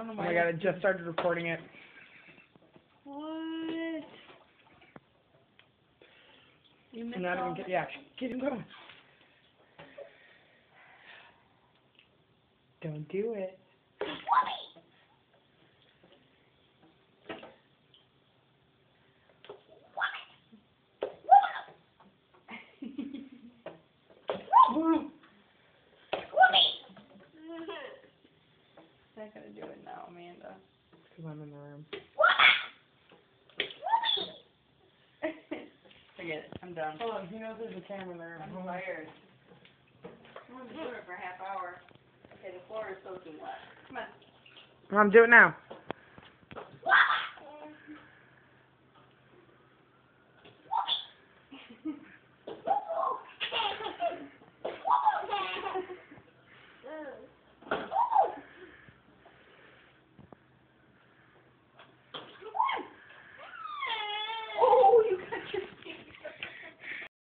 don't know Oh why. my god, I just started recording it. What? You missed Not all even get, yeah, get him going. Don't do it. I'm not gonna do it now, Amanda. Because I'm in the room. Forget it. I'm done. Hold on, he knows there's a camera there. I'm tired. I'm gonna do it for a half hour. Okay, the floor is soaking wet. Come on. Mom, do it now.